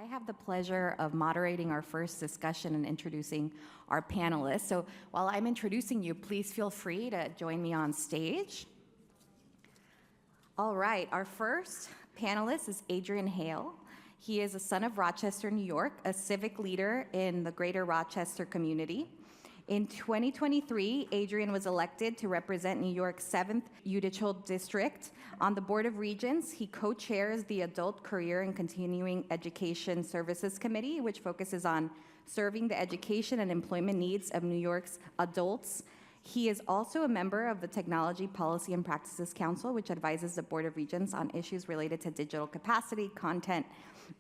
I have the pleasure of moderating our first discussion and introducing our panelists. So while I'm introducing you, please feel free to join me on stage. All right, our first panelist is Adrian Hale. He is a son of Rochester, New York, a civic leader in the greater Rochester community. In 2023, Adrian was elected to represent New York's 7th Judicial District. On the Board of Regents, he co-chairs the Adult Career and Continuing Education Services Committee, which focuses on serving the education and employment needs of New York's adults. He is also a member of the Technology Policy and Practices Council, which advises the Board of Regents on issues related to digital capacity, content,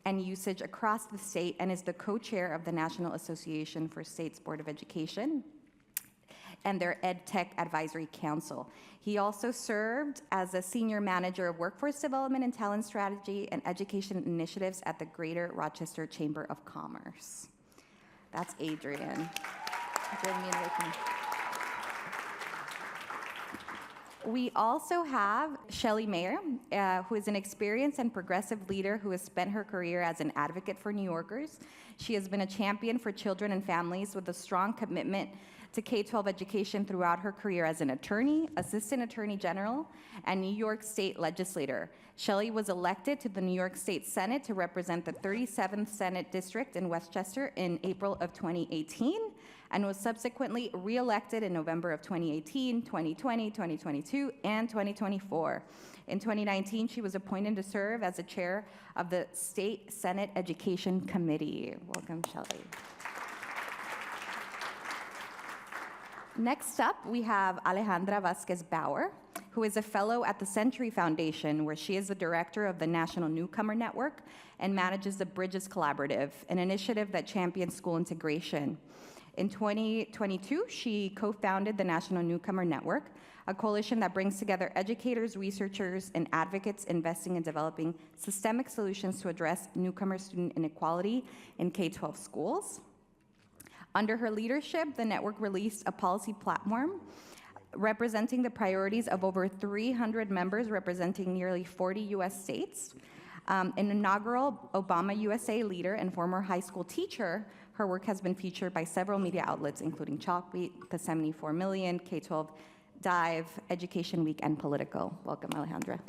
and usage across the state, and is the co-chair of the National Association for States Board of Education and their EdTech Advisory Council. He also served as a senior manager of workforce development and talent strategy and education initiatives at the Greater Rochester Chamber of Commerce. That's Adrian. Join me in welcome. We also have Shelley Mayer, who is an experienced and progressive leader who has spent her career as an advocate for New Yorkers. She has been a champion for children and families with a strong commitment to K-12 education throughout her career as an attorney, assistant attorney general, and New York State legislator. Shelley was elected to the New York State Senate to represent the 37th Senate District in Westchester in April of 2018, and was subsequently re-elected in November of 2018, 2020, 2022, and 2024. In 2019, she was appointed to serve as the chair of the State Senate Education Committee. Welcome, Shelley. Next up, we have Alejandra Vasquez Bauer, who is a fellow at the Century Foundation, where she is the director of the National Newcomer Network and manages the Bridges Collaborative, an initiative that champions school integration. In 2022, she co-founded the National Newcomer Network, a coalition that brings together educators, researchers, and advocates investing in developing systemic solutions to address newcomer student inequality in K-12 schools. Under her leadership, the network released a policy platform representing the priorities of over 300 members representing nearly 40 US states. An inaugural Obama USA leader and former high school teacher, her work has been featured by several media outlets, including Chalkbeat, The 74 Million, K-12 Dive, Education Week, and Politico. Welcome, Alejandra.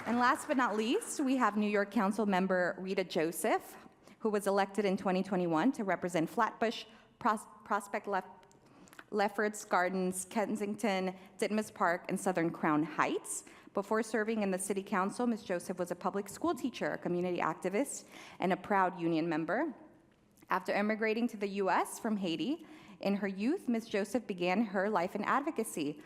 And last but not least, we have New York Council member Rita Joseph, who was elected in 2021 to represent Flatbush, Prospect Lefferts Gardens, Kensington, Ditmas Park, and Southern Crown Heights. Before serving in the city council, Ms. Joseph was a public school teacher, a community activist, and a proud union member. After immigrating to the US from Haiti, in her youth, Ms. Joseph began her life in advocacy.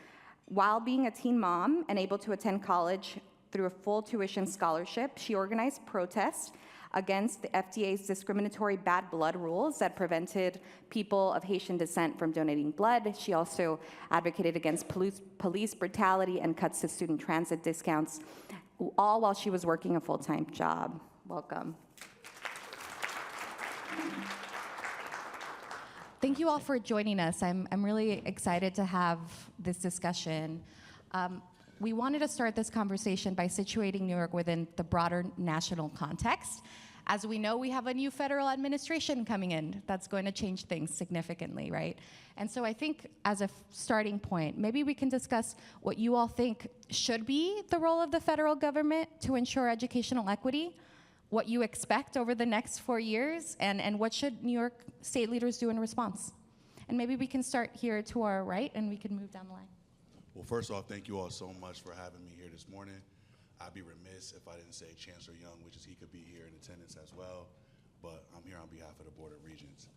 While being a teen mom and able to attend college through a full tuition scholarship, she organized protests against the FDA's discriminatory bad blood rules that prevented people of Haitian descent from donating blood. She also advocated against police brutality and cuts to student transit discounts, all while she was working a full-time job. Welcome. Thank you all for joining us. I'm really excited to have this discussion. We wanted to start this conversation by situating New York within the broader national context. As we know, we have a new federal administration coming in that's going to change things significantly, right? And so I think as a starting point, maybe we can discuss what you all think should be the role of the federal government to ensure educational equity, what you expect over the next 4 years, and what should New York state leaders do in response. And maybe we can start here to our right, and we can move down the line. Well, first off, thank you all so much for having me here this morning. I'd be remiss if I didn't say Chancellor Young, which is he could be here in attendance as well, but I'm here on behalf of the Board of Regents.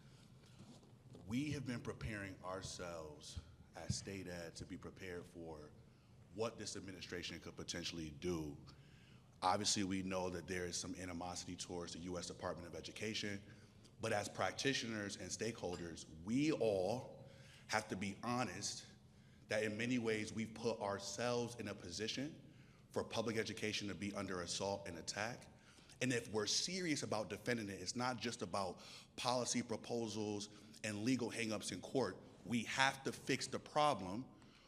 We have been preparing ourselves as state ed to be prepared for what this administration could potentially do. Obviously, we know that there is some animosity towards the U.S. Department of Education, but as practitioners and stakeholders, we all have to be honest that in many ways we've put ourselves in a position for public education to be under assault and attack. And if we're serious about defending it, it's not just about policy proposals and legal hangups in court. We have to fix the problem,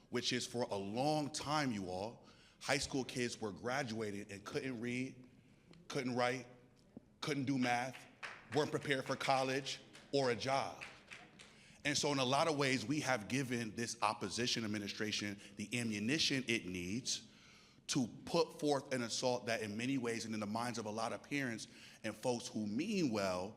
which is for a long time, you all, high school kids were graduating and couldn't read, couldn't write, couldn't do math, weren't prepared for college or a job. And so in a lot of ways, we have given this opposition administration the ammunition it needs to put forth an assault that in many ways, and in the minds of a lot of parents and folks who mean well,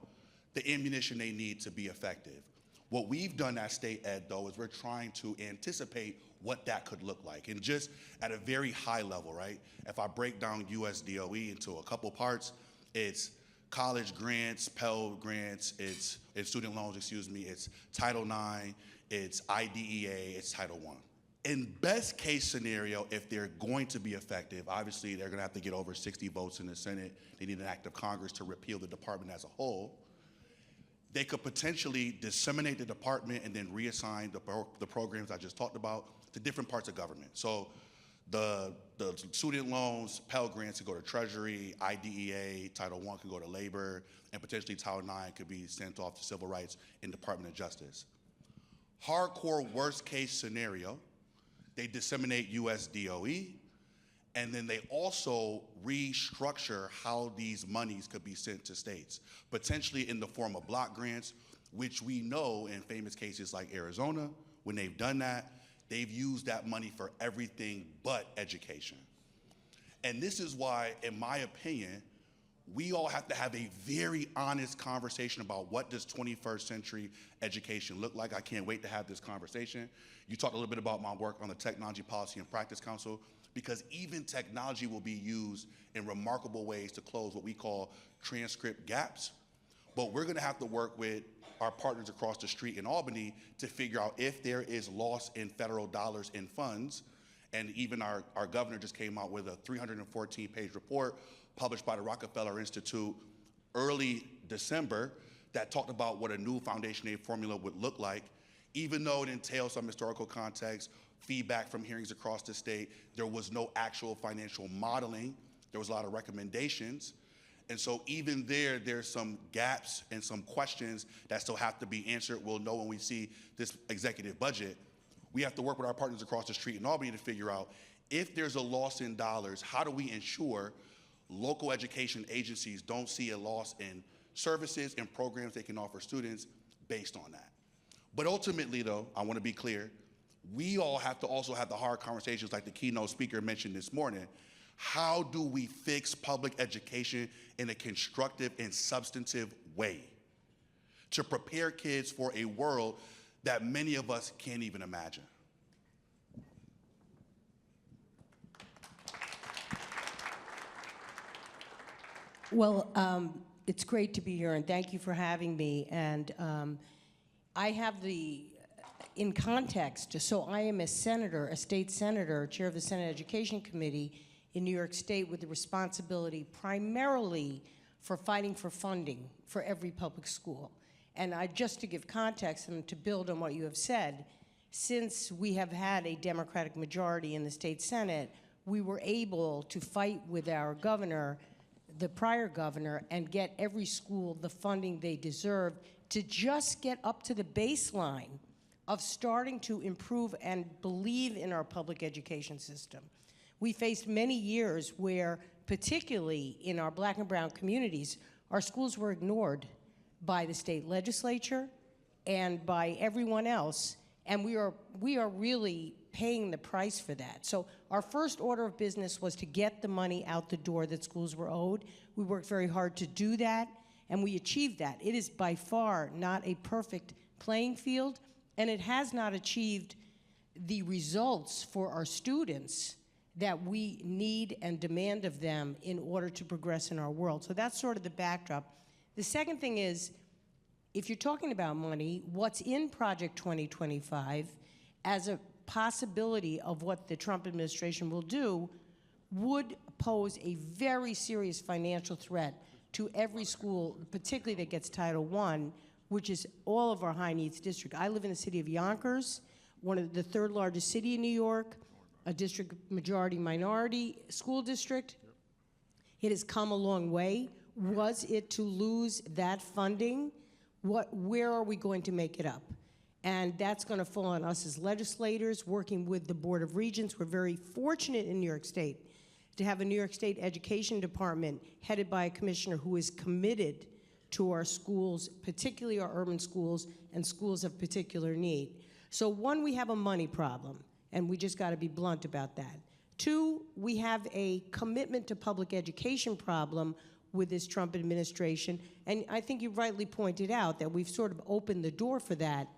the ammunition they need to be effective. What we've done at State Ed, though, is we're trying to anticipate what that could look like. And just at a very high level, right? If I break down USDOE into a couple parts, it's college grants, Pell grants, it's student loans, it's Title IX, it's IDEA, it's Title I. In best case scenario, if they're going to be effective, obviously they're gonna have to get over 60 votes in the Senate. They need an act of Congress to repeal the department as a whole. They could potentially disseminate the department and then reassign the programs I just talked about to different parts of government. So the student loans, Pell grants could go to Treasury, IDEA, Title I could go to Labor, and potentially Title IX could be sent off to Civil Rights and Department of Justice. Hardcore worst case scenario, they disseminate USDOE, and then they also restructure how these monies could be sent to states, potentially in the form of block grants, which we know in famous cases like Arizona, when they've done that, they've used that money for everything but education. And this is why, in my opinion, we all have to have a very honest conversation about what does 21st century education look like. I can't wait to have this conversation. You talked a little bit about my work on the Technology Policy and Practice Council, because even technology will be used in remarkable ways to close what we call transcript gaps. But we're gonna have to work with our partners across the street in Albany to figure out if there is loss in federal dollars in funds. And even our governor just came out with a 314-page report published by the Rockefeller Institute early December that talked about what a new foundation aid formula would look like. Even though it entails some historical context, feedback from hearings across the state, there was no actual financial modeling. There was a lot of recommendations. And so even there's some gaps and some questions that still have to be answered. We'll know when we see this executive budget. We have to work with our partners across the street in Albany to figure out if there's a loss in dollars, how do we ensure local education agencies don't see a loss in services and programs they can offer students based on that. But ultimately, though, I want to be clear, we all have to also have the hard conversations like the keynote speaker mentioned this morning. How do we fix public education in a constructive and substantive way to prepare kids for a world that many of us can't even imagine? Well, it's great to be here, and thank you for having me. And I have in context, so I am a senator, a state senator, chair of the Senate Education Committee in New York State with the responsibility primarily for fighting for funding for every public school. And just to give context and to build on what you have said, since we have had a Democratic majority in the state Senate, we were able to fight with our governor, the prior governor, and get every school the funding they deserved to just get up to the baseline of starting to improve and believe in our public education system. We faced many years where, particularly in our black and brown communities, our schools were ignored by the state legislature and by everyone else, and we are really paying the price for that. So our first order of business was to get the money out the door that schools were owed. We worked very hard to do that, and we achieved that. It is by far not a perfect playing field, and it has not achieved the results for our students that we need and demand of them in order to progress in our world. So that's sort of the backdrop. The second thing is, if you're talking about money, what's in Project 2025 as a possibility of what the Trump administration will do would pose a very serious financial threat to every school, particularly that gets Title I, which is all of our high needs district. I live in the city of Yonkers, one of the third largest city in New York, a district majority minority school district. It has come a long way. Was it to lose that funding? Where are we going to make it up? And that's going to fall on us as legislators, working with the Board of Regents. We're very fortunate in New York State to have a New York State Education Department headed by a commissioner who is committed to our schools, particularly our urban schools and schools of particular need. So one, we have a money problem, and we just got to be blunt about that. Two, we have a commitment to public education problem with this Trump administration, and I think you rightly pointed out that we've sort of opened the door for that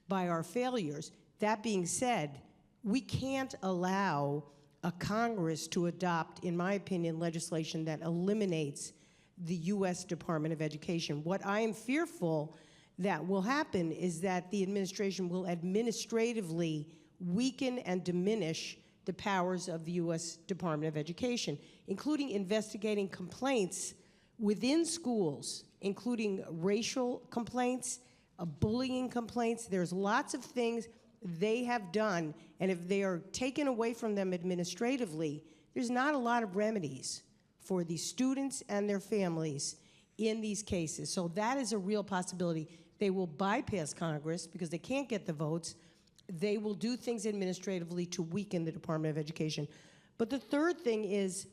by our failures. That being said, we can't allow a Congress to adopt, in my opinion, legislation that eliminates the U.S. Department of Education. What I am fearful that will happen is that the administration will administratively weaken and diminish the powers of the U.S. Department of Education, including investigating complaints within schools, including racial complaints, bullying complaints. There's lots of things they have done, and if they are taken away from them administratively, there's not a lot of remedies for the students and their families in these cases. So that is a real possibility. They will bypass Congress because they can't get the votes. They will do things administratively to weaken the Department of Education. But the third thing is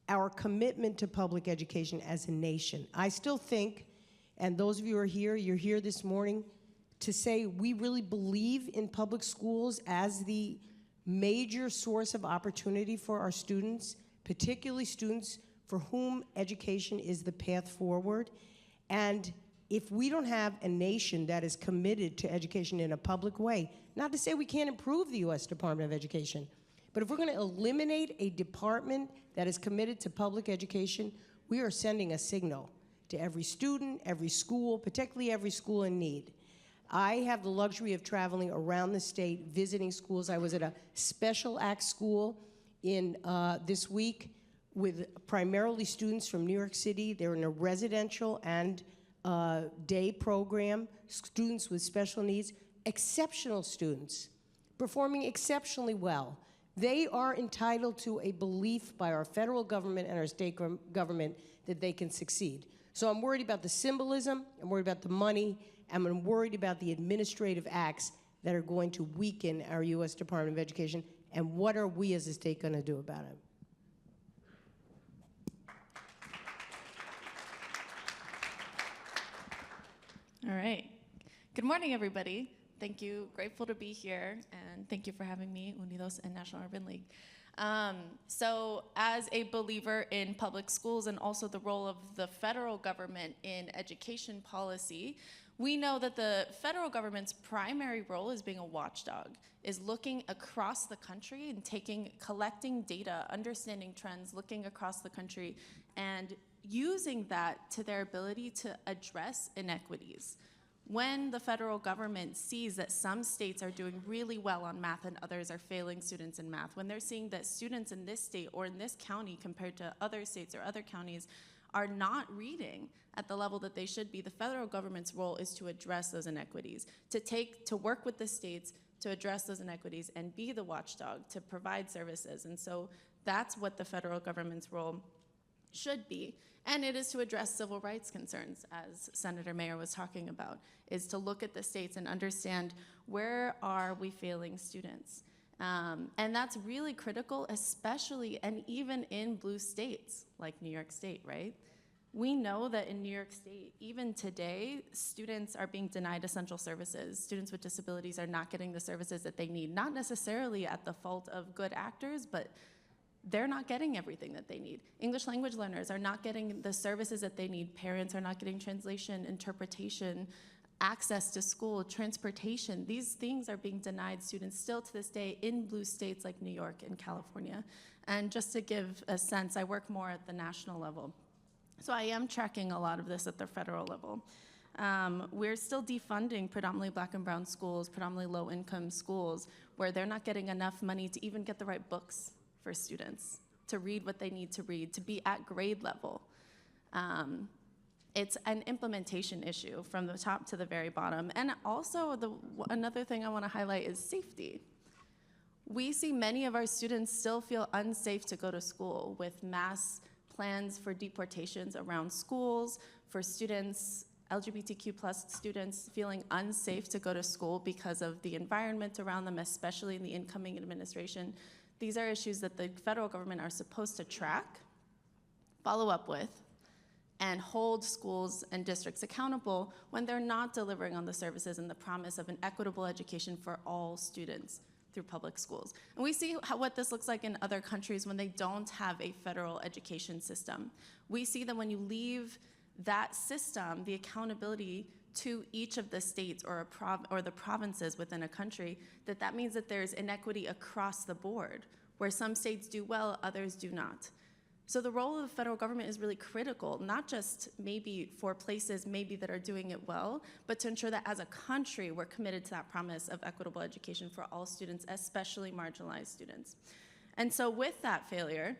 our commitment to public education as a nation. I still think, and those of you who are here, you're here this morning to say we really believe in public schools as the major source of opportunity for our students, particularly students for whom education is the path forward. And if we don't have a nation that is committed to education in a public way, not to say we can't improve the U.S. Department of Education, but if we're going to eliminate a department that is committed to public education, we are sending a signal to every student, every school, particularly every school in need. I have the luxury of traveling around the state, visiting schools. I was at a special act school in this week with primarily students from New York City. They're in a residential and day program, students with special needs, exceptional students, performing exceptionally well. They are entitled to a belief by our federal government and our state government that they can succeed. So I'm worried about the symbolism, I'm worried about the money, and I'm worried about the administrative acts that are going to weaken our U.S. Department of Education, and what are we as a state going to do about it? All right. Good morning, everybody. Thank you. Grateful to be here, and thank you for having me, Unidos and National Urban League. So as a believer in public schools and also the role of the federal government in education policy, we know that the federal government's primary role is being a watchdog, is looking across the country and collecting data, understanding trends, looking across the country, and using that to their ability to address inequities. When the federal government sees that some states are doing really well on math and others are failing students in math, when they're seeing that students in this state or in this county compared to other states or other counties are not reading at the level that they should be, the federal government's role is to address those inequities, to work with the states to address those inequities and be the watchdog, to provide services. And so that's what the federal government's role should be. And it is to address civil rights concerns, as Senator Mayer was talking about, is to look at the states and understand where are we failing students. And that's really critical, especially and even in blue states like New York State, right? We know that in New York State, even today, students are being denied essential services. Students with disabilities are not getting the services that they need, not necessarily at the fault of good actors, but they're not getting everything that they need. English language learners are not getting the services that they need. Parents are not getting translation, interpretation, access to school, transportation. These things are being denied students still to this day in blue states like New York and California. And just to give a sense, I work more at the national level. So I am tracking a lot of this at the federal level. We're still defunding predominantly black and brown schools, predominantly low-income schools, where they're not getting enough money to even get the right books for students, to read what they need to read, to be at grade level. It's an implementation issue from the top to the very bottom. And also, another thing I want to highlight is safety. We see many of our students still feel unsafe to go to school, with mass plans for deportations around schools, for students, LGBTQ+ students feeling unsafe to go to school because of the environment around them, especially in the incoming administration. These are issues that the federal government are supposed to track, follow up with, and hold schools and districts accountable when they're not delivering on the services and the promise of an equitable education for all students through public schools. And we see what this looks like in other countries when they don't have a federal education system. We see that when you leave that system, the accountability to each of the states or the provinces within a country, that means that there's inequity across the board, where some states do well, others do not. So the role of the federal government is really critical, not just maybe for places maybe that are doing it well, but to ensure that as a country, we're committed to that promise of equitable education for all students, especially marginalized students. And so with that failure,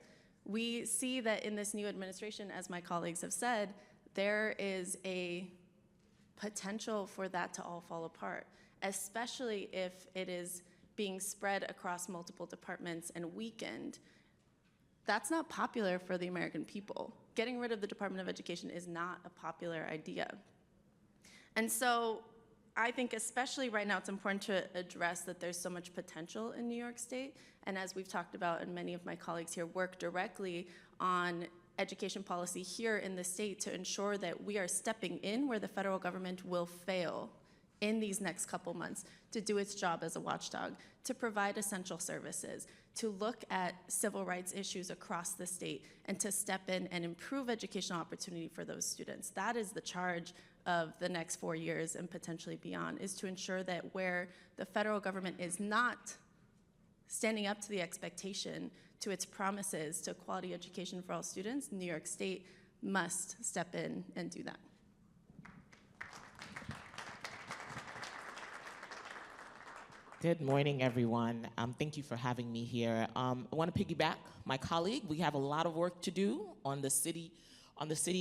we see that in this new administration, as my colleagues have said, there is a potential for that to all fall apart, especially if it is being spread across multiple departments and weakened. That's not popular for the American people. Getting rid of the Department of Education is not a popular idea. And so I think especially right now it's important to address that there's so much potential in New York State, and as we've talked about, and many of my colleagues here work directly on education policy here in the state to ensure that we are stepping in where the federal government will fail in these next couple months to do its job as a watchdog, to provide essential services, to look at civil rights issues across the state, and to step in and improve educational opportunity for those students. That is the charge of the next 4 years and potentially beyond, is to ensure that where the federal government is not standing up to the expectation, to its promises to quality education for all students, New York State must step in and do that. Good morning, everyone. Thank you for having me here. I want to piggyback my colleague. We have a lot of work to do on the city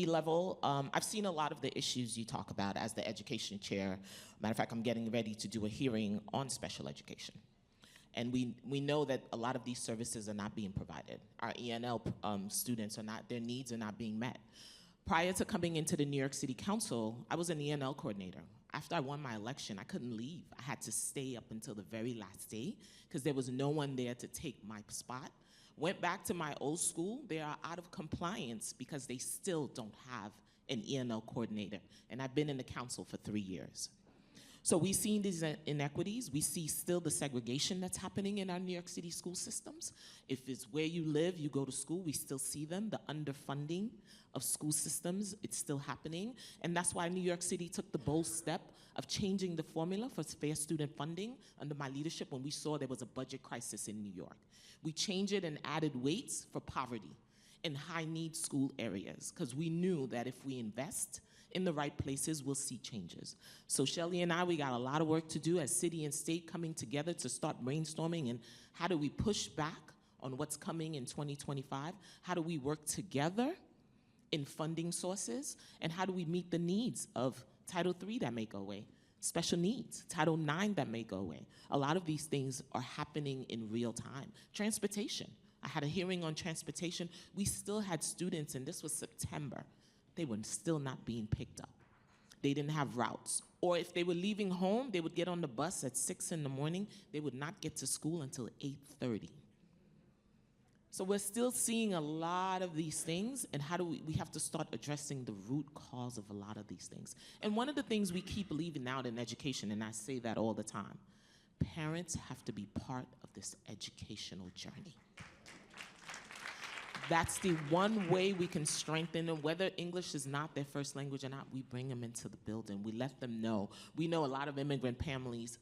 level. I've seen a lot of the issues you talk about as the education chair. Matter of fact, I'm getting ready to do a hearing on special education. And we know that a lot of these services are not being provided. Our ENL students their needs are not being met. Prior to coming into the New York City Council, I was an ENL coordinator. After I won my election, I couldn't leave. I had to stay up until the very last day because there was no one there to take my spot. Went back to my old school. They are out of compliance because they still don't have an ENL coordinator. And I've been in the council for 3 years. So we've seen these inequities. We see still the segregation that's happening in our New York City school systems. If it's where you live, you go to school, we still see them. The underfunding of school systems, it's still happening. And that's why New York City took the bold step of changing the formula for fair student funding under my leadership when we saw there was a budget crisis in New York. We changed it and added weights for poverty in high-need school areas because we knew that if we invest in the right places, we'll see changes. So Shelley and I, we got a lot of work to do as city and state coming together to start brainstorming and how do we push back on what's coming in 2025? How do we work together in funding sources? And how do we meet the needs of Title III that may go away, special needs, Title IX that may go away? A lot of these things are happening in real time. Transportation. I had a hearing on transportation. We still had students, and this was September, they were still not being picked up. They didn't have routes. Or if they were leaving home, they would get on the bus at 6 in the morning. They would not get to school until 8:30. So we're still seeing a lot of these things, and how do we have to start addressing the root cause of a lot of these things. And one of the things we keep leaving out in education, and I say that all the time, parents have to be part of this educational journey. That's the one way we can strengthen them. Whether English is not their first language or not, we bring them into the building. We let them know. We know a lot of immigrant families,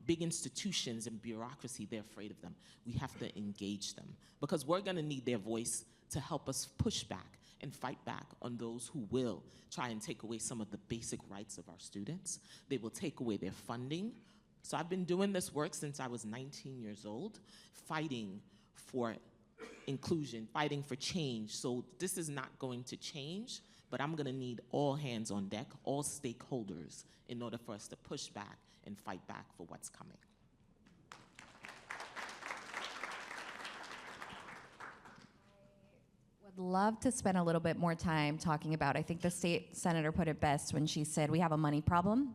big institutions and bureaucracy, they're afraid of them. We have to engage them because we're gonna need their voice to help us push back and fight back on those who will try and take away some of the basic rights of our students. They will take away their funding. So I've been doing this work since I was 19 years old, fighting for inclusion, fighting for change. So this is not going to change, but I'm gonna need all hands on deck, all stakeholders, in order for us to push back and fight back for what's coming. Would love to spend a little bit more time talking about, I think the state senator put it best when she said we have a money problem.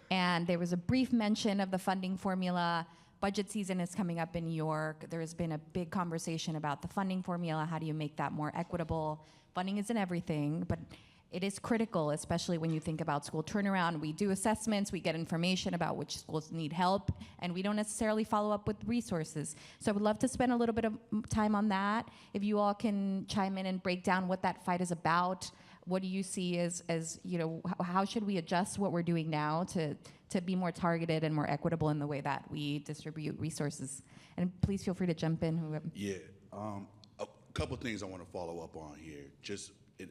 And there was a brief mention of the funding formula, budget season is coming up in New York. There's been a big conversation about the funding formula. How do you make that more equitable? Funding isn't everything, but it is critical, especially when you think about school turnaround. We do assessments, we get information about which schools need help, and we don't necessarily follow up with resources. So I would love to spend a little bit of time on that. If you all can chime in and break down what that fight is about, what do you see as you know, how should we adjust what we're doing now to be more targeted and more equitable in the way that we distribute resources? And please feel free to jump in. Whoever. Yeah, a couple things I want to follow up on here.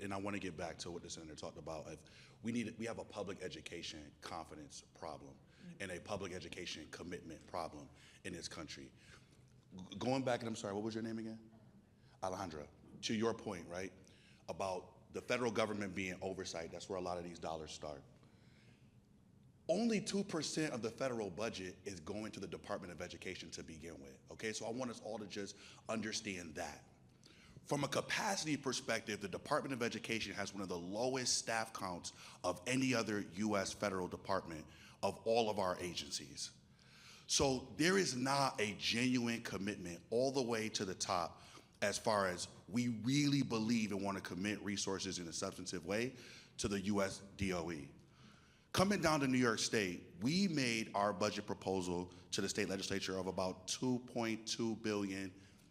And I want to get back to what the senator talked about. We have a public education confidence problem and a public education commitment problem in this country. Going back, and I'm sorry, what was your name again? Alejandra, to your point, right, about the federal government being oversight, that's where a lot of these dollars start. Only 2% of the federal budget is going to the Department of Education to begin with, okay? So I want us all to just understand that. From a capacity perspective, the Department of Education has one of the lowest staff counts of any other U.S. federal department of all of our agencies. So there is not a genuine commitment all the way to the top as far as we really believe and want to commit resources in a substantive way to the U.S. DOE. Coming down to New York State, we made our budget proposal to the state legislature of about $2.2 billion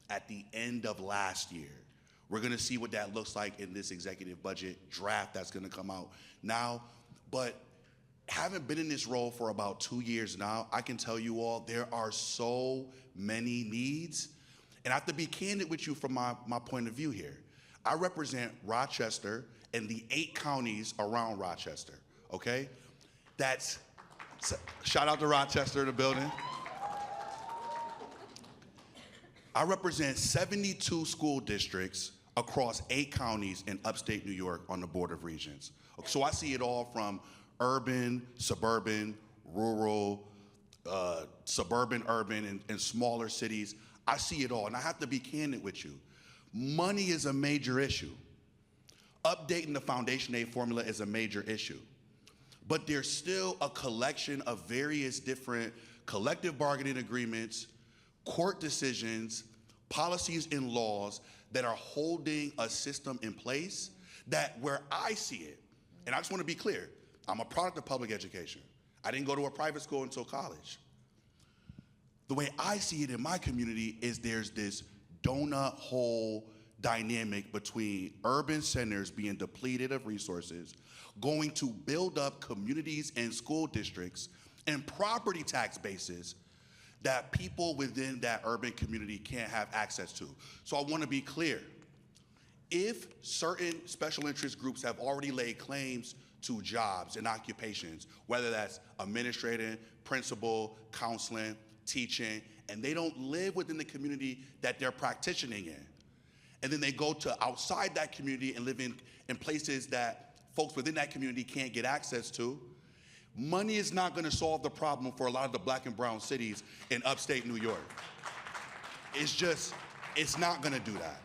at the end of last year. We're gonna see what that looks like in this executive budget draft that's gonna come out now. But having been in this role for about 2 years now, I can tell you all, there are so many needs. And I have to be candid with you from my point of view here. I represent Rochester and the 8 counties around Rochester, okay? Shout out to Rochester in the building. I represent 72 school districts across 8 counties in upstate New York on the Board of Regents. So I see it all from urban, suburban, rural, suburban, urban, and smaller cities. I see it all, and I have to be candid with you. Money is a major issue. Updating the foundation aid formula is a major issue. But there's still a collection of various different collective bargaining agreements, court decisions, policies and laws that are holding a system in place that where I see it, and I just want to be clear, I'm a product of public education. I didn't go to a private school until college. The way I see it in my community is there's this donut hole dynamic between urban centers being depleted of resources, going to build up communities and school districts and property tax bases that people within that urban community can't have access to. So I want to be clear. If certain special interest groups have already laid claims to jobs and occupations, whether that's administrating, principal, counseling, teaching, and they don't live within the community that they're practicing in, and then they go to outside that community and live in places that folks within that community can't get access to, money is not going to solve the problem for a lot of the black and brown cities in upstate New York. It's not going to do that.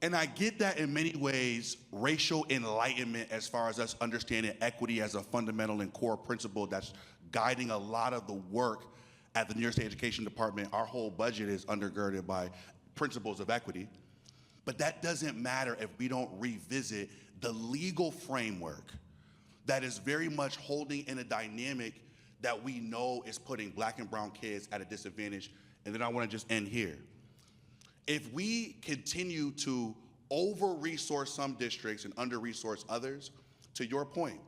And I get that in many ways, racial enlightenment as far as us understanding equity as a fundamental and core principle that's guiding a lot of the work at the New York State Education Department. Our whole budget is undergirded by principles of equity. But that doesn't matter if we don't revisit the legal framework that is very much holding in a dynamic that we know is putting black and brown kids at a disadvantage. And then I want to just end here. If we continue to over-resource some districts and under-resource others, to your point,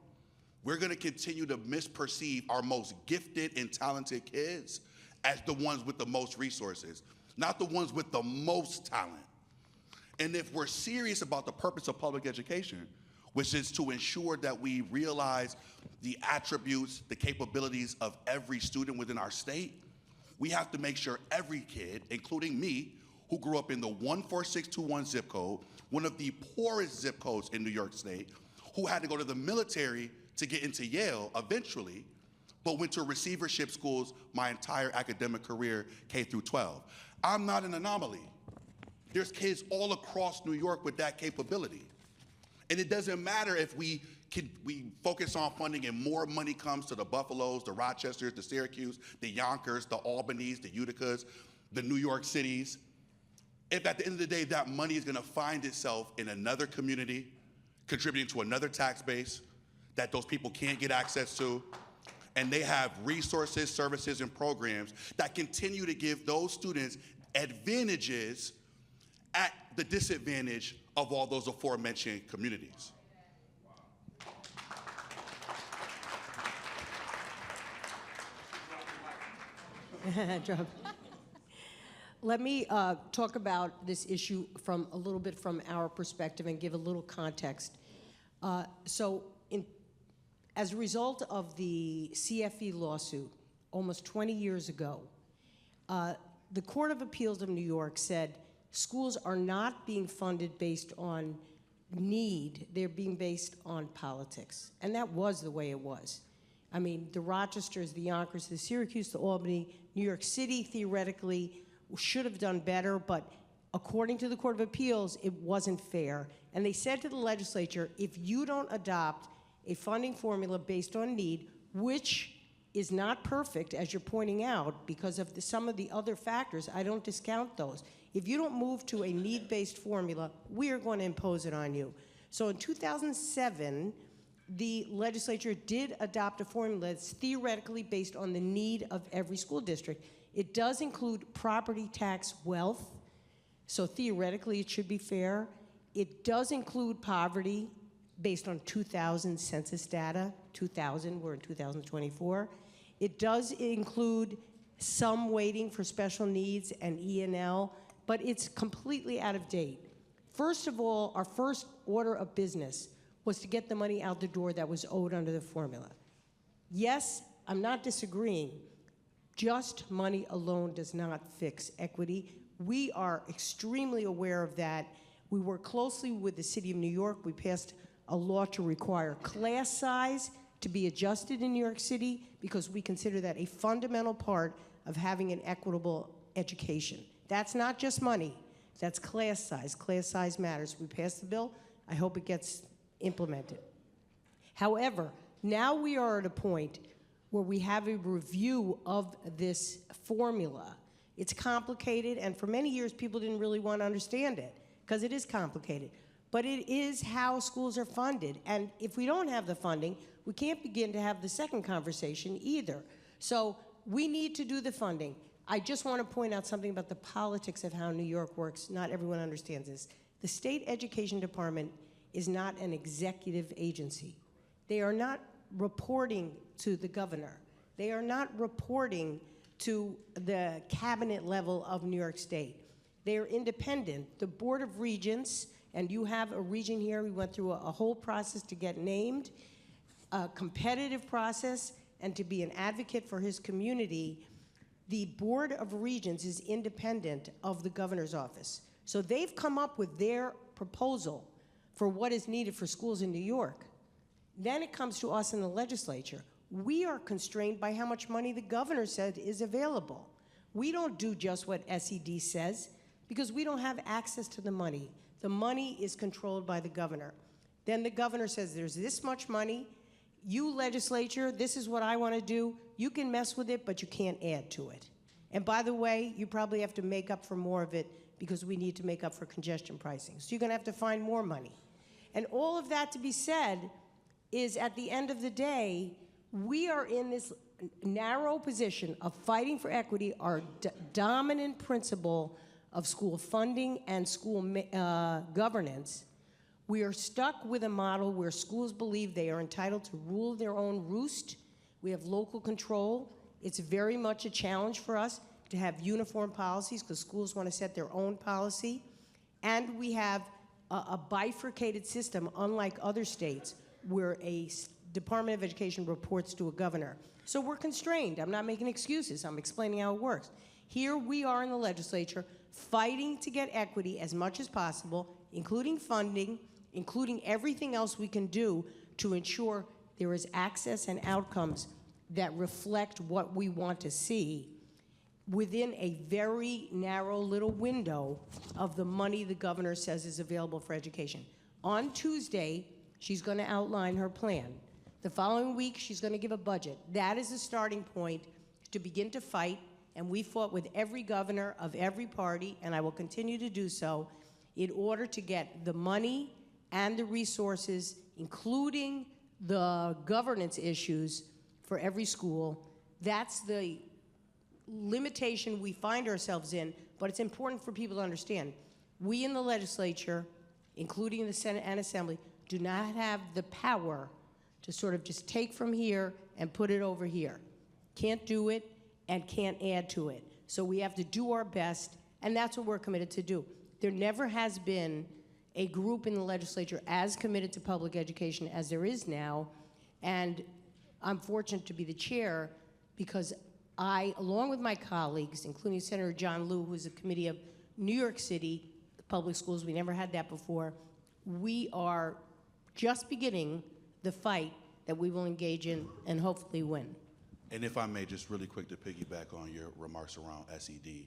we're going to continue to misperceive our most gifted and talented kids as the ones with the most resources, not the ones with the most talent. And if we're serious about the purpose of public education, which is to ensure that we realize the attributes, the capabilities of every student within our state, we have to make sure every kid, including me, who grew up in the 14621 zip code, one of the poorest zip codes in New York State, who had to go to the military to get into Yale eventually, but went to receivership schools my entire academic career, K through 12. I'm not an anomaly. There's kids all across New York with that capability. And it doesn't matter if we focus on funding and more money comes to the Buffaloes, the Rochesters, the Syracuse, the Yonkers, the Albanys, the Uticas, the New York Cities. If at the end of the day that money is gonna find itself in another community, contributing to another tax base that those people can't get access to, and they have resources, services, and programs that continue to give those students advantages at the disadvantage of all those aforementioned communities. Let me talk about this issue from a little bit from our perspective and give a little context. As a result of the CFE lawsuit almost 20 years ago, the Court of Appeals of New York said schools are not being funded based on need, they're being based on politics. And that was the way it was. I mean, the Rochesters, the Yonkers, the Syracuse, the Albany, New York City theoretically should have done better, but according to the Court of Appeals, it wasn't fair. And they said to the legislature, if you don't adopt a funding formula based on need, which is not perfect, as you're pointing out, because of some of the other factors, I don't discount those. If you don't move to a need-based formula, we are going to impose it on you. So in 2007, the legislature did adopt a formula that's theoretically based on the need of every school district. It does include property tax wealth, so theoretically it should be fair. It does include poverty based on 2000 census data, 2000, we're in 2024. It does include some weighting for special needs and E&L, but it's completely out of date. First of all, our first order of business was to get the money out the door that was owed under the formula. Yes, I'm not disagreeing. Just money alone does not fix equity. We are extremely aware of that. We work closely with the City of New York. We passed a law to require class size to be adjusted in New York City because we consider that a fundamental part of having an equitable education. That's not just money, that's class size. Class size matters. We passed the bill. I hope it gets implemented. However, now we are at a point where we have a review of this formula. It's complicated, and for many years people didn't really want to understand it because it is complicated. But it is how schools are funded, and if we don't have the funding, we can't begin to have the second conversation either. So we need to do the funding. I just want to point out something about the politics of how New York works. Not everyone understands this. The state education department is not an executive agency. They are not reporting to the governor. They are not reporting to the cabinet level of New York State. They are independent. The Board of Regents, and you have a region here, we went through a whole process to get named, a competitive process, and to be an advocate for his community. The Board of Regents is independent of the governor's office. So they've come up with their proposal for what is needed for schools in New York. Then it comes to us in the legislature. We are constrained by how much money the governor said is available. We don't do just what SED says because we don't have access to the money. The money is controlled by the governor. Then the governor says there's this much money. You legislature, this is what I want to do. You can mess with it, but you can't add to it. And by the way, you probably have to make up for more of it because we need to make up for congestion pricing. So you're going to have to find more money. And all of that to be said is at the end of the day, we are in this narrow position of fighting for equity, our dominant principle of school funding and school governance. We are stuck with a model where schools believe they are entitled to rule their own roost. We have local control. It's very much a challenge for us to have uniform policies because schools want to set their own policy. And we have a bifurcated system, unlike other states, where a Department of Education reports to a governor. So we're constrained. I'm not making excuses. I'm explaining how it works. Here we are in the legislature fighting to get equity as much as possible, including funding, including everything else we can do to ensure there is access and outcomes that reflect what we want to see within a very narrow little window of the money the governor says is available for education. On Tuesday, she's going to outline her plan. The following week, she's going to give a budget. That is a starting point to begin to fight, and we fought with every governor of every party, and I will continue to do so, in order to get the money and the resources, including the governance issues for every school. That's the limitation we find ourselves in, but it's important for people to understand. We in the legislature, including the Senate and Assembly, do not have the power to sort of just take from here and put it over here. Can't do it and can't add to it. So we have to do our best, and that's what we're committed to do. There never has been a group in the legislature as committed to public education as there is now, and I'm fortunate to be the chair because I, along with my colleagues, including Senator John Liu, who's a committee of New York City public schools, we never had that before, we are just beginning the fight that we will engage in and hopefully win. And if I may, just really quick to piggyback on your remarks around SED.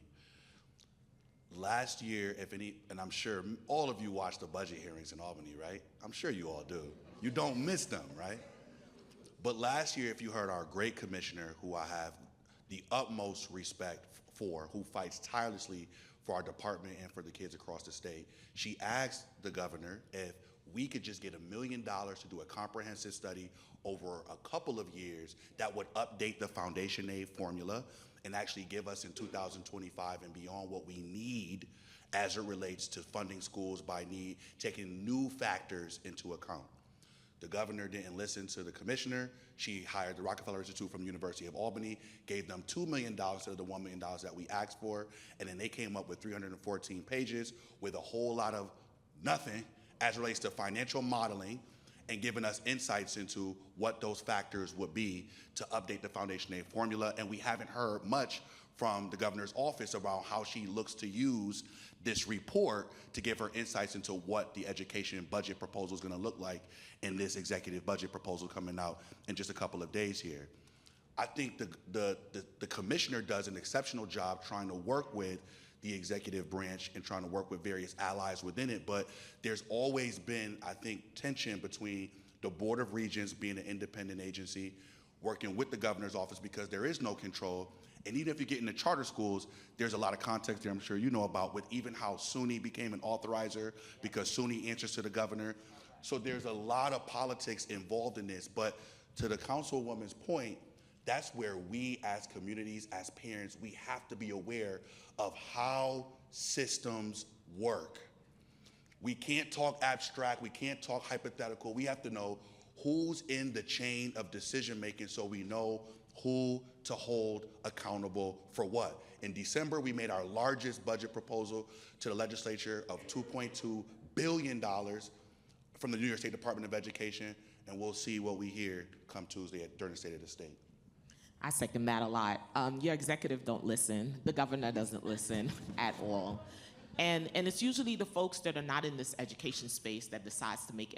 Last year, if any, and I'm sure all of you watch the budget hearings in Albany, right? I'm sure you all do. You don't miss them, right? But last year, if you heard our great commissioner, who I have the utmost respect for, who fights tirelessly for our department and for the kids across the state, she asked the governor if we could just get $1 million to do a comprehensive study over a couple of years that would update the foundation aid formula and actually give us in 2025 and beyond what we need as it relates to funding schools by need, taking new factors into account. The governor didn't listen to the commissioner. She hired the Rockefeller Institute from the University of Albany, gave them $2 million instead of the $1 million that we asked for, and then they came up with 314 pages with a whole lot of nothing as it relates to financial modeling and giving us insights into what those factors would be to update the foundation aid formula. And we haven't heard much from the governor's office about how she looks to use this report to give her insights into what the education budget proposal is going to look like in this executive budget proposal coming out in just a couple of days here. I think the commissioner does an exceptional job trying to work with the executive branch and trying to work with various allies within it, but there's always been, I think, tension between the Board of Regents being an independent agency, working with the governor's office because there is no control. And even if you get into charter schools, there's a lot of context there I'm sure you know about with even how SUNY became an authorizer because SUNY answers to the governor. So there's a lot of politics involved in this, but to the councilwoman's point, that's where we as communities, as parents, we have to be aware of how systems work. We can't talk abstract, we can't talk hypothetical, we have to know who's in the chain of decision making so we know who to hold accountable for what. In December, we made our largest budget proposal to the legislature of $2.2 billion from the New York State Department of Education, and we'll see what we hear come Tuesday during the State of the State. I second that a lot. Your executive don't listen. The governor doesn't listen at all. And it's usually the folks that are not in this education space that decides to make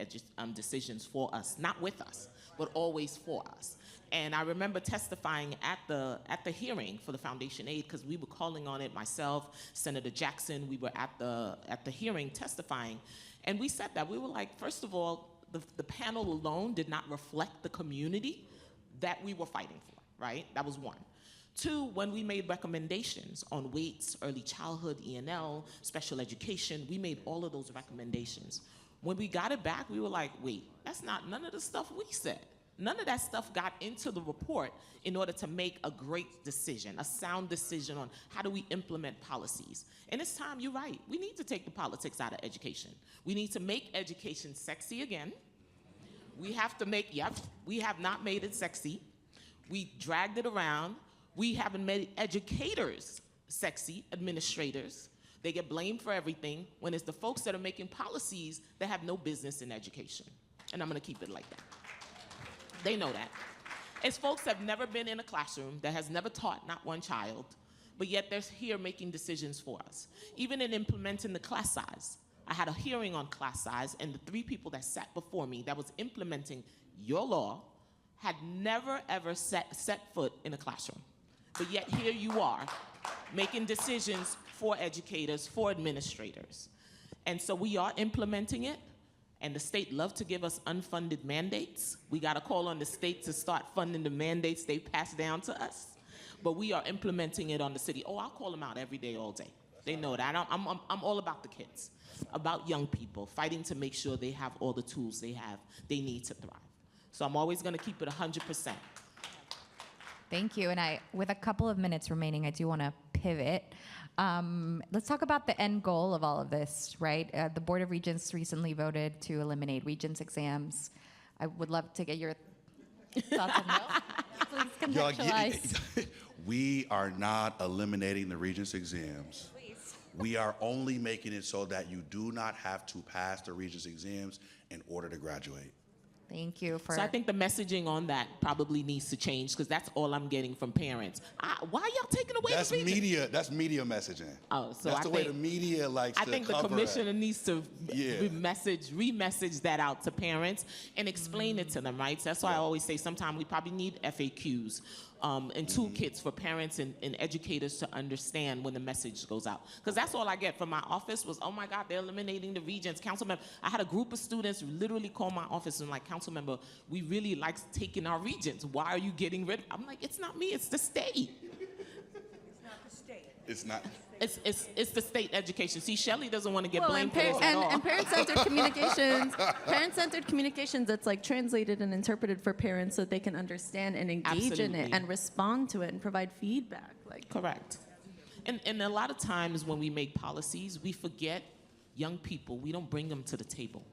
decisions for us, not with us, but always for us. And I remember testifying at the hearing for the foundation aid because we were calling on it, myself, Senator Jackson, we were at the hearing testifying. And we said that, we were like, first of all, the panel alone did not reflect the community that we were fighting for, right? That was one. Two, when we made recommendations on weights, early childhood, ENL, special education, we made all of those recommendations. When we got it back, we were like, wait, that's not none of the stuff we said. None of that stuff got into the report in order to make a great decision, a sound decision on how do we implement policies. And it's time, you're right, we need to take the politics out of education. We need to make education sexy again. We have to make, we have not made it sexy. We dragged it around. We haven't made educators sexy, administrators. They get blamed for everything when it's the folks that are making policies that have no business in education. And I'm gonna keep it like that. They know that. It's folks that have never been in a classroom, that has never taught not one child, but yet they're here making decisions for us. Even in implementing the class size. I had a hearing on class size, and the 3 people that sat before me that was implementing your law had never, ever set foot in a classroom. But yet here you are, making decisions for educators, for administrators. And so we are implementing it, And the state love to give us unfunded mandates. We got to call on the state to start funding the mandates they pass down to us. But we are implementing it on the city. Oh, I'll call them out every day, all day. They know that. I'm all about the kids, about young people, fighting to make sure they have all the tools they need to thrive. So I'm always going to keep it 100%. Thank you. And with a couple of minutes remaining, I do want to pivot. Let's talk about the end goal of all of this, right? The Board of Regents recently voted to eliminate Regents exams. I would love to get your thoughts on that. Please contextualize. We are not eliminating the Regents exams. Please. We are only making it so that you do not have to pass the Regents exams in order to graduate. Thank you for. So I think the messaging on that probably needs to change, because that's all I'm getting from parents. Why are y'all taking away That's the Regents? media. That's media messaging. Oh, so that's the way the media likes I to think the cover commissioner it. needs to Yeah. remessage that out to parents and explain it to them, right? So that's why I always say sometimes we probably need FAQs and toolkits for parents and educators to understand when the message goes out. Because that's all I get from my office was, oh my God, they're eliminating the Regents. Council member, I had a group of students literally call my office and like, council member, we really like taking our Regents. Why are you getting rid of? I'm like, it's not me, it's the state. It's not. It's the state education. See, Shelley doesn't want to get Well, blamed for this at all. and parent-centered communications, it's like translated and interpreted for parents so they can understand and engage in it Absolutely. and respond to it and provide feedback. Like, Correct. And a lot of times when we make policies, we forget young people. We don't bring them to the table.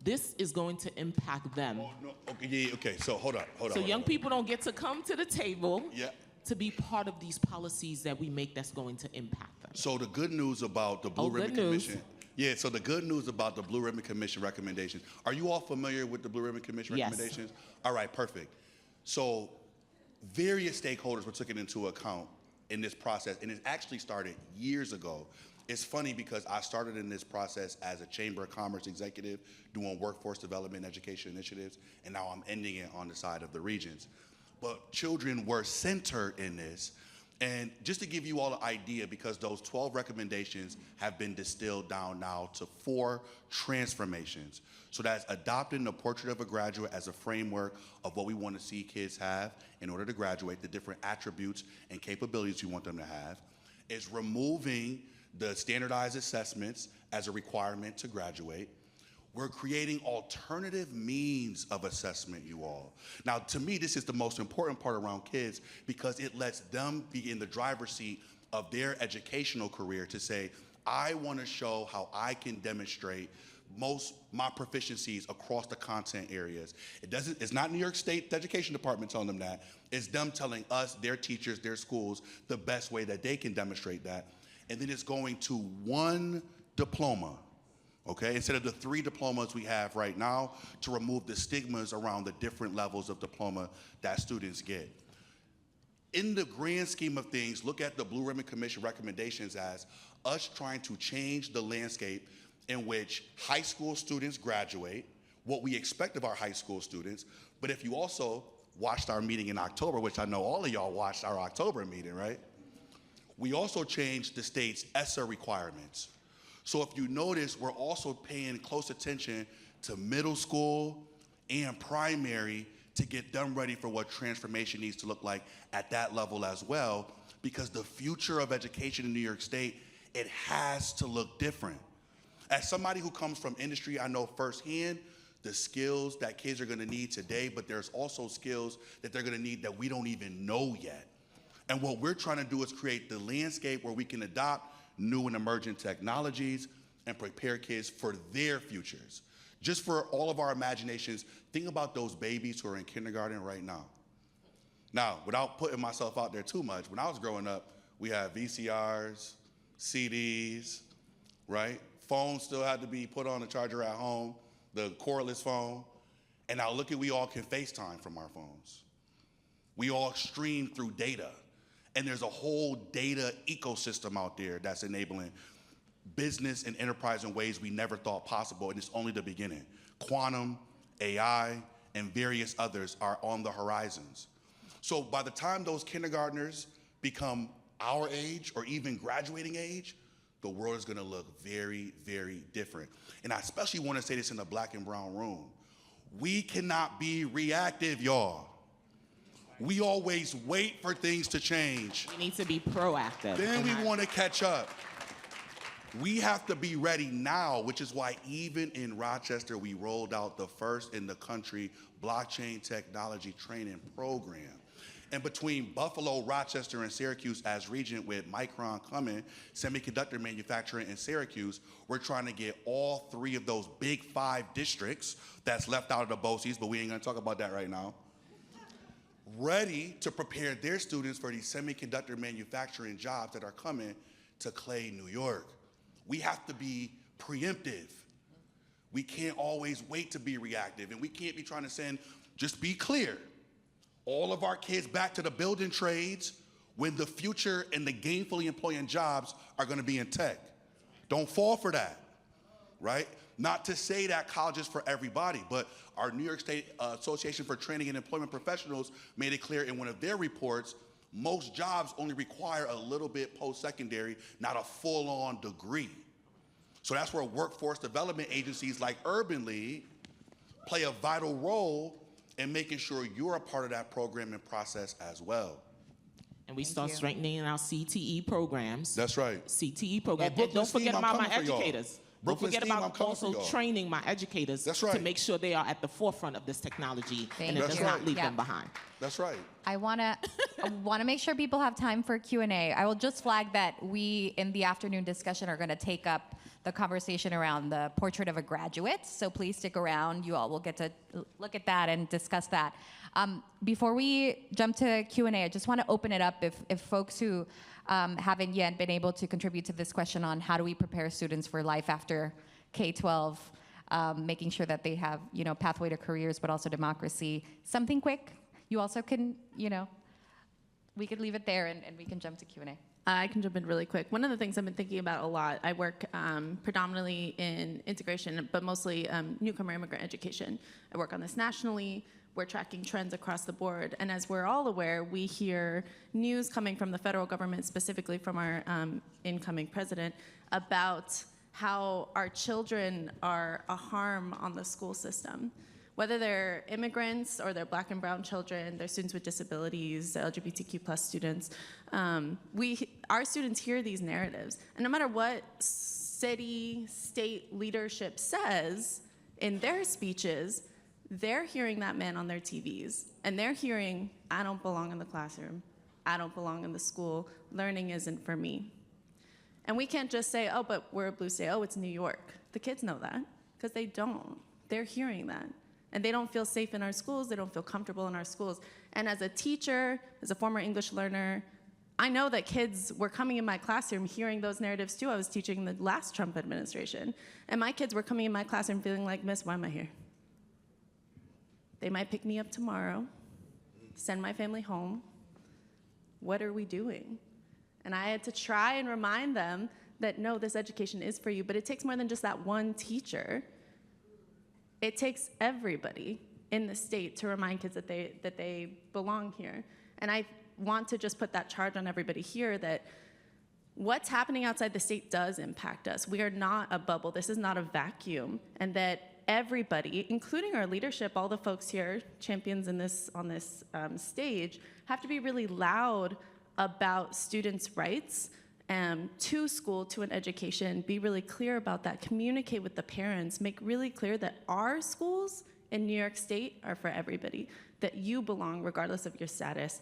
This is going to impact them. Oh, no. Okay. Yeah. Okay. So hold on. So young people don't get to come to the table Yeah. to be part of these policies that we make that's going to impact them. So the good news about the Blue Oh, Ribbon good news. Commission. Yeah, so the good news about the Blue Ribbon Commission recommendations. Are you all familiar with the Blue Ribbon Commission Yes. recommendations? All right, perfect. So various stakeholders were taken into account in this process, and it actually started years ago. It's funny because I started in this process as a Chamber of Commerce executive doing workforce development and education initiatives, and now I'm ending it on the side of the Regents. But children were centered in this. And just to give you all an idea, because those 12 recommendations have been distilled down now to 4 transformations. So that's adopting the portrait of a graduate as a framework of what we want to see kids have in order to graduate, the different attributes and capabilities we want them to have. It's removing the standardized assessments as a requirement to graduate. We're creating alternative means of assessment, you all. Now, to me, this is the most important part around kids because it lets them be in the driver's seat of their educational career to say, I want to show how I can demonstrate my proficiencies across the content areas. It's not New York State Education Department telling them that. It's them telling us, their teachers, their schools, the best way that they can demonstrate that. And then it's going to one diploma. Okay, instead of the 3 diplomas we have right now, to remove the stigmas around the different levels of diploma that students get. In the grand scheme of things, look at the Blue Ribbon Commission recommendations as us trying to change the landscape in which high school students graduate, what we expect of our high school students. But if you also watched our meeting in October, which I know all of y'all watched our October meeting, right? We also changed the state's ESSA requirements. So if you notice, we're also paying close attention to middle school and primary to get them ready for what transformation needs to look like at that level as well, because the future of education in New York State, it has to look different. As somebody who comes from industry, I know firsthand the skills that kids are gonna need today, but there's also skills that they're gonna need that we don't even know yet. And what we're trying to do is create the landscape where we can adopt new and emerging technologies and prepare kids for their futures. Just for all of our imaginations, think about those babies who are in kindergarten right now. Now, without putting myself out there too much, when I was growing up, we had VCRs, CDs, right? Phones still had to be put on the charger at home, the cordless phone. And now look at, we all can FaceTime from our phones. We all stream through data. And there's a whole data ecosystem out there that's enabling business and enterprise in ways we never thought possible, and it's only the beginning. Quantum, AI, and various others are on the horizons. So by the time those kindergartners become our age or even graduating age, the world is gonna look very, very different. And I especially wanna say this in the black and brown room. We cannot be reactive, y'all. We always wait for things to change. We need to be proactive. Then we And want to catch up. We have to be ready now, which is why even in Rochester, we rolled out the first in the country blockchain technology training program. And between Buffalo, Rochester, and Syracuse as region with Micron coming, semiconductor manufacturing in Syracuse, we're trying to get all 3 of those big 5 districts that's left out of the BOCES, but we ain't gonna talk about that right now, ready to prepare their students for these semiconductor manufacturing jobs that are coming to Clay, New York. We have to be preemptive. We can't always wait to be reactive, and we can't be trying to send, just be clear, all of our kids back to the building trades when the future and the gainfully employing jobs are gonna be in tech. Don't fall for that, right? Not to say that college is for everybody, but our New York State Association for Training and Employment Professionals made it clear in one of their reports, most jobs only require a little bit post-secondary, not a full-on degree. So that's where workforce development agencies like Urban League play a vital role in making sure you're a part of that program and process as well. we start strengthening our CTE programs. That's right. CTE programs. Yeah, And don't Brooklyn forget STEAM, about I'm my coming for y'all. educators. Brooklyn Don't forget STEAM, I'm about coming for also y'all. training my educators That's to right. make sure they are at the forefront of this technology Thank and it you. does That's not right. leave Yeah. them behind. That's right. I want to make sure people have time for Q&A. I will just flag that we, in the afternoon discussion, are going to take up the conversation around the portrait of a graduate. So please stick around. You all will get to look at that and discuss that. Before we jump to Q&A, I just want to open it up if folks who haven't yet been able to contribute to this question on how do we prepare students for life after K-12, making sure that they have, pathway to careers, but also democracy. Something quick. You also can, we could leave it there and we can jump to Q&A. I can jump in really quick. One of the things I've been thinking about a lot, I work predominantly in integration, but mostly newcomer immigrant education. I work on this nationally. We're tracking trends across the board. And as we're all aware, we hear news coming from the federal government, specifically from our incoming president, about how our children are a harm on the school system. Whether they're immigrants or they're black and brown children, they're students with disabilities, LGBTQ+ students, our students hear these narratives. And no matter what city, state leadership says in their speeches, they're hearing that man on their TVs. And they're hearing, I don't belong in the classroom. I don't belong in the school. Learning isn't for me. And we can't just say, oh, but we're a blue state. Oh, it's New York. The kids know that because they don't. They're hearing that. And they don't feel safe in our schools. They don't feel comfortable in our schools. And as a teacher, as a former English learner, I know that kids were coming in my classroom hearing those narratives too. I was teaching the last Trump administration. And my kids were coming in my classroom feeling like, Miss, why am I here? They might pick me up tomorrow, send my family home. What are we doing? And I had to try and remind them that no, this education is for you, but it takes more than just that one teacher. It takes everybody in the state to remind kids that they belong here. And I want to just put that charge on everybody here that what's happening outside the state does impact us. We are not a bubble. This is not a vacuum. And that everybody, including our leadership, all the folks here, champions on this stage, have to be really loud about students' rights to school, to an education, be really clear about that, communicate with the parents, make really clear that our schools in New York State are for everybody, that you belong regardless of your status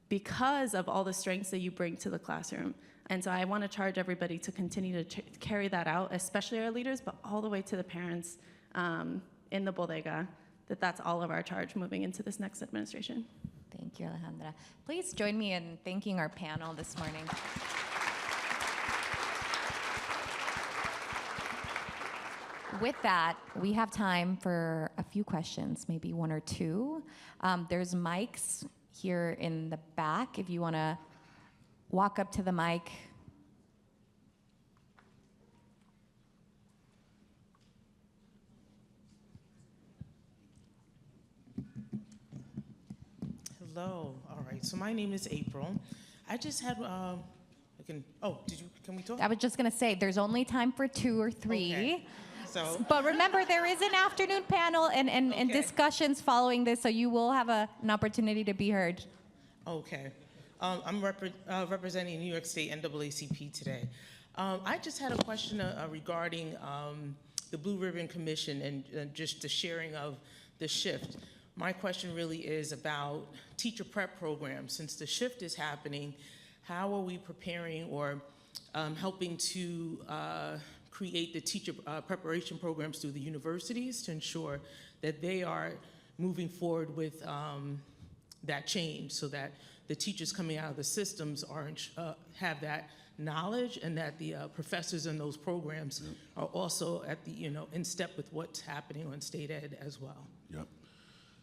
because of all the strengths that you bring to the classroom. And so I want to charge everybody to continue to carry that out, especially our leaders, but all the way to the parents in the bodega, that's all of our charge moving into this next administration. Thank you, Alejandra. Please join me in thanking our panel this morning. With that, we have time for a few questions, maybe one or two. There's mics here in the back if you want to walk up to the mic. Hello. All right. So my name is April. I just had Can we talk? I was just going to say, there's only time for 2 or 3. Okay. So, But remember, there is an afternoon panel and Okay. discussions following this, so you will have an opportunity to be heard. okay. I'm representing New York State NAACP today. I just had a question regarding the Blue Ribbon Commission and just the sharing of the shift. My question really is about teacher prep programs. Since the shift is happening, how are we preparing or helping to create the teacher preparation programs through the universities to ensure that they are moving forward with that change so that the teachers coming out of the systems have that knowledge and that the professors in those programs are also at the, in step with what's happening on state ed as well. Yep.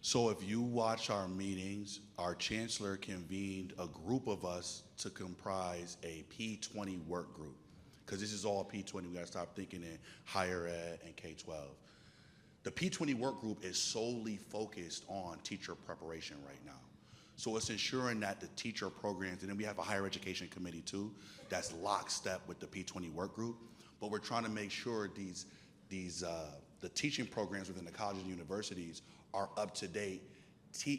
So if you watch our meetings, our chancellor convened a group of us to comprise a P20 work group. Because this is all P20, we gotta stop thinking in higher ed and K-12. The P20 work group is solely focused on teacher preparation right now. So it's ensuring that the teacher programs, and then we have a higher education committee too, that's lockstep with the P20 work group. But we're trying to make sure the teaching programs within the colleges and universities are up to date,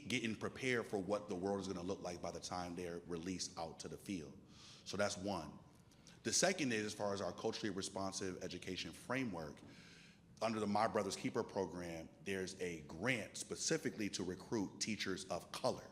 getting prepared for what the world is gonna look like by the time they're released out to the field. So that's one. The second is, as far as our culturally responsive education framework, under the My Brother's Keeper program, there's a grant specifically to recruit teachers of color.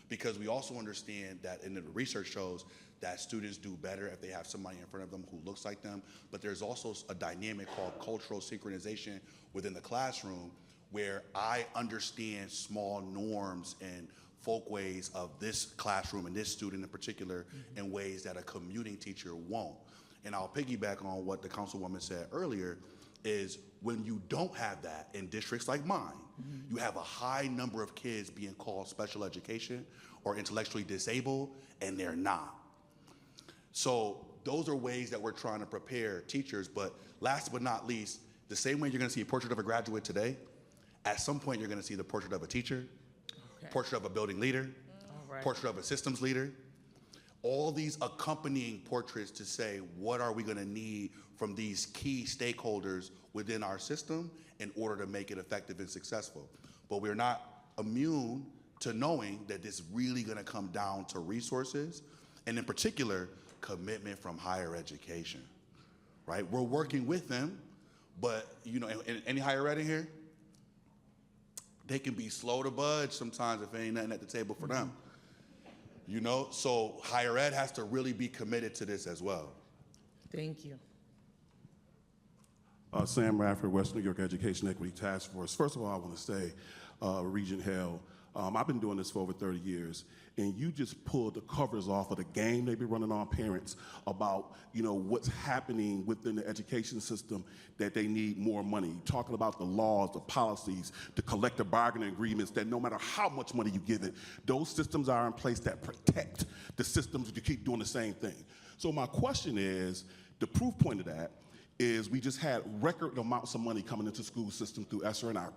Because we also understand that, and the research shows that students do better if they have somebody in front of them who looks like them, but there's also a dynamic called cultural synchronization within the classroom where I understand small norms and folkways of this classroom and this student in particular in ways that a commuting teacher won't. And I'll piggyback on what the councilwoman said earlier, is when you don't have that in districts like mine, you have a high number of kids being called special education or intellectually disabled, and they're not. So those are ways that we're trying to prepare teachers, but last but not least, the same way you're gonna see a portrait of a graduate today, at some point you're gonna see the portrait of a teacher, portrait of a building leader, portrait of a systems leader, all these accompanying portraits to say, what are we gonna need from these key stakeholders within our system in order to make it effective and successful. But we're not immune to knowing that this is really gonna come down to resources, and in particular, commitment from higher education, right? We're working with them, but any higher ed in here? They can be slow to budge sometimes if ain't nothing at the table for them. So higher ed has to really be committed to this as well. Thank you. Sam Radford, West New York Education Equity Task Force. First of all, I want to say, Regent Hale, I've been doing this for over 30 years, and you just pulled the covers off of the game they be running on parents about, what's happening within the education system, that they need more money. Talking about the laws, the policies, the collective bargaining agreements, that no matter how much money you give it, those systems are in place that protect the systems to keep doing the same thing. So my question is, the proof point of that is we just had record amounts of money coming into school system through ESSER and IRA.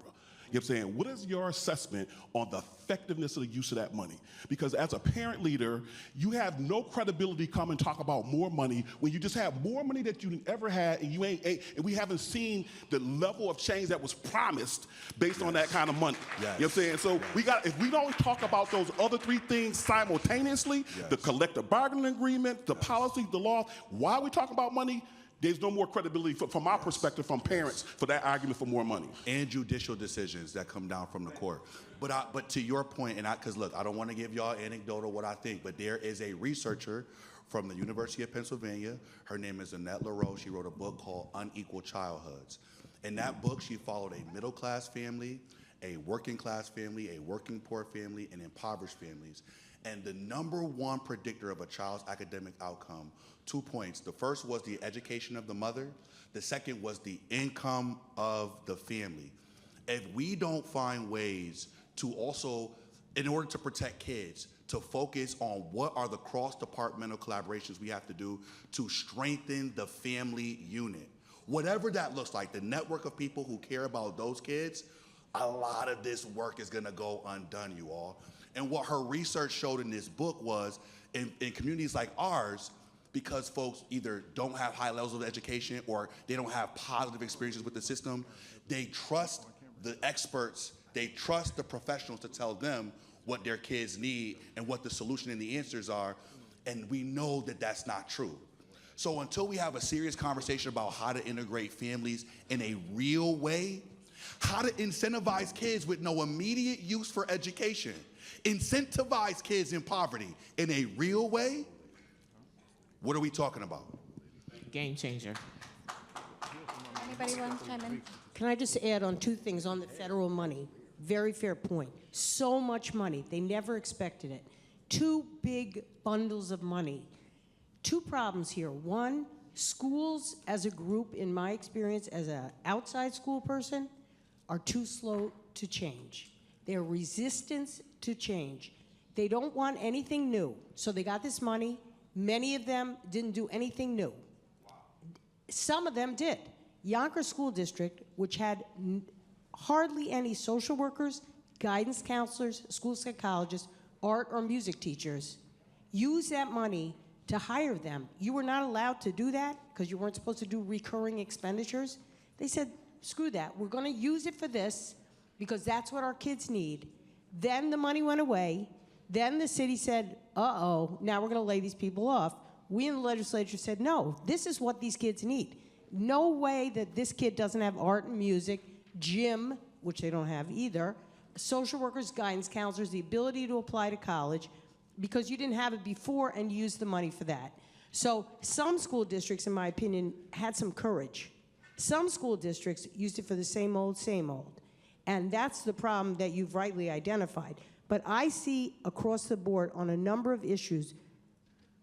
You know what I'm saying? What is your assessment on the effectiveness of the use of that money? Because as a parent leader, you have no credibility come and talk about more money when you just have more money that you ever had, and and we haven't seen the level of change that was promised based on that kind of money. Yes. You know what I'm saying? So if we don't talk about those other three things simultaneously, the collective bargaining agreement, the policy, the law, why are we talking about money? There's no more credibility from our perspective, from parents, for that argument for more money. And judicial decisions that come down from the court. But to your point, because look, I don't want to give y'all anecdotal what I think, but there is a researcher from the University of Pennsylvania. Her name is Annette LaRose. She wrote a book called Unequal Childhoods. In that book, she followed a middle-class family, a working-class family, a working poor family, and impoverished families. And the number one predictor of a child's academic outcome, 2 points. The first was the education of the mother. The second was the income of the family. If we don't find ways to also, in order to protect kids, to focus on what are the cross-departmental collaborations we have to do to strengthen the family unit, whatever that looks like, the network of people who care about those kids, a lot of this work is gonna go undone, you all. And what her research showed in this book was, in communities like ours, because folks either don't have high levels of education or they don't have positive experiences with the system. They trust the experts, they trust the professionals to tell them what their kids need and what the solution and the answers are, and we know that that's not true. So until we have a serious conversation about how to integrate families in a real way, how to incentivize kids with no immediate use for education, incentivize kids in poverty in a real way, what are we talking about? Game changer. Anybody want to chime in? Can I just add on two things on the federal money? Very fair point. So much money. They never expected it. Two big bundles of money. Two problems here. One, schools as a group, in my experience as an outside school person, are too slow to change. They're resistant to change. They don't want anything new. So they got this money. Many of them didn't do anything new. Some of them did. Yonkers School District, which had hardly any social workers, guidance counselors, school psychologists, art or music teachers, used that money to hire them. You were not allowed to do that because you weren't supposed to do recurring expenditures. They said, screw that. We're going to use it for this because that's what our kids need. Then the money went away. Then the city said, uh-oh, now we're going to lay these people off. We in the legislature said, no, this is what these kids need. No way that this kid doesn't have art and music, gym, which they don't have either, social workers, guidance counselors, the ability to apply to college, because you didn't have it before and used the money for that. So some school districts, in my opinion, had some courage. Some school districts used it for the same old, same old. And that's the problem that you've rightly identified. But I see across the board on a number of issues,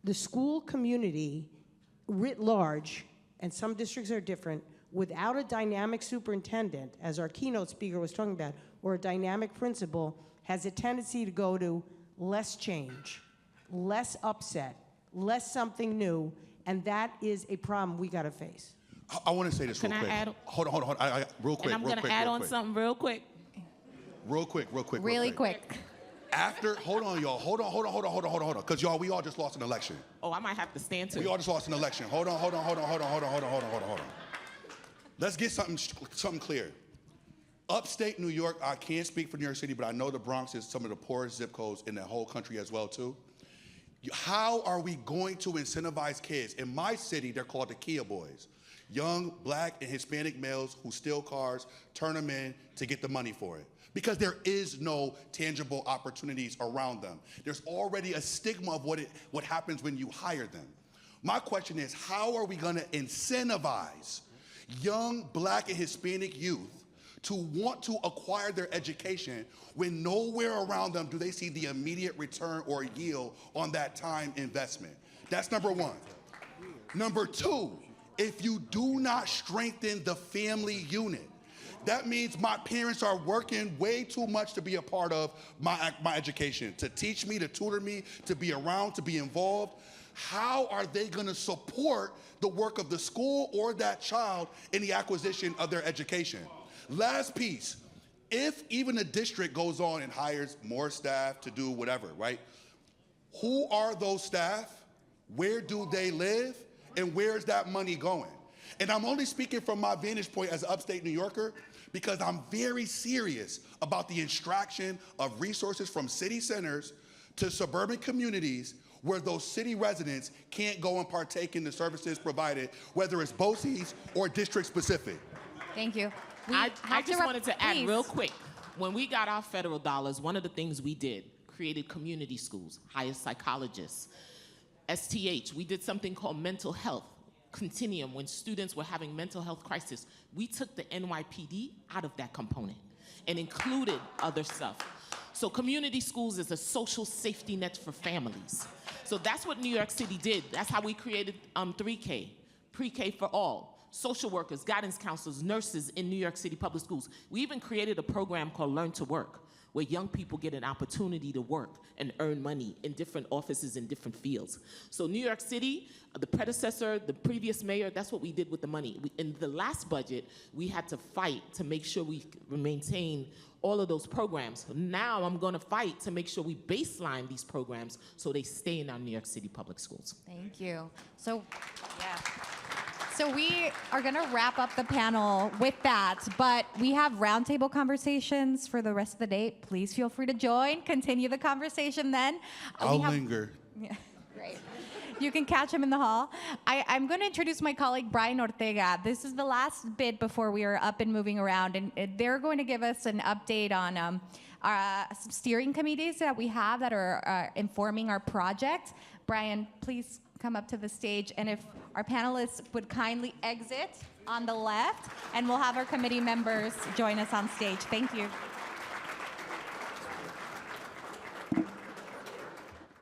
the school community writ large, and some districts are different, without a dynamic superintendent, as our keynote speaker was talking about, or a dynamic principal, has a tendency to go to less change, less upset, less something new, and that is a problem we got to face. I want to say this real Can I quick. add- Hold on. Real quick. And I'm going to add on something real quick. Real quick. Really quick. After, hold on, y'all. Hold on. Because y'all, we all just lost an election. Oh, I might have to stand too. We all just lost an election. Hold on. Let's get something clear. Upstate New York, I can't speak for New York City, but I know the Bronx is some of the poorest zip codes in the whole country as well, too. How are we going to incentivize kids? In my city, they're called the Kia Boys. Young, black, and Hispanic males who steal cars, turn them in to get the money for it. Because there is no tangible opportunities around them. There's already a stigma of what happens when you hire them. My question is, how are we gonna incentivize young black and Hispanic youth to want to acquire their education when nowhere around them do they see the immediate return or yield on that time investment? That's number one. Number two, if you do not strengthen the family unit, that means my parents are working way too much to be a part of my education, to teach me, to tutor me, to be around, to be involved. How are they gonna support the work of the school or that child in the acquisition of their education? Last piece, if even a district goes on and hires more staff to do whatever, right? Who are those staff? Where do they live? And where's that money going? And I'm only speaking from my vantage point as an upstate New Yorker because I'm very serious about the extraction of resources from city centers to suburban communities where those city residents can't go and partake in the services provided, whether it's BOCES or district specific. Thank you. I just wanted to add real quick. When we got our federal dollars, one of the things we did, created community schools, hired psychologists, STH. We did something called mental health continuum. When students were having mental health crisis, we took the NYPD out of that component and included other stuff. So community schools is a social safety net for families. So that's what New York City did. That's how we created 3K, pre-K for all. Social workers, guidance counselors, nurses in New York City public schools. We even created a program called Learn to Work, where young people get an opportunity to work and earn money in different offices in different fields. So New York City, the predecessor, the previous mayor, that's what we did with the money. In the last budget, we had to fight to make sure we maintain all of those programs. Now I'm going to fight to make sure we baseline these programs so they stay in our New York City public schools. Thank you. So, yeah. So we are going to wrap up the panel with that, but we have roundtable conversations for the rest of the day. Please feel free to join. Continue the conversation then. I'll linger. Yeah, great. You can catch him in the hall. I'm going to introduce my colleague, Brian Ortega. This is the last bit before we are up and moving around, and they're going to give us an update on some steering committees that we have that are informing our project. Brian, please come up to the stage, and if our panelists would kindly exit on the left, and we'll have our committee members join us on stage. Thank you.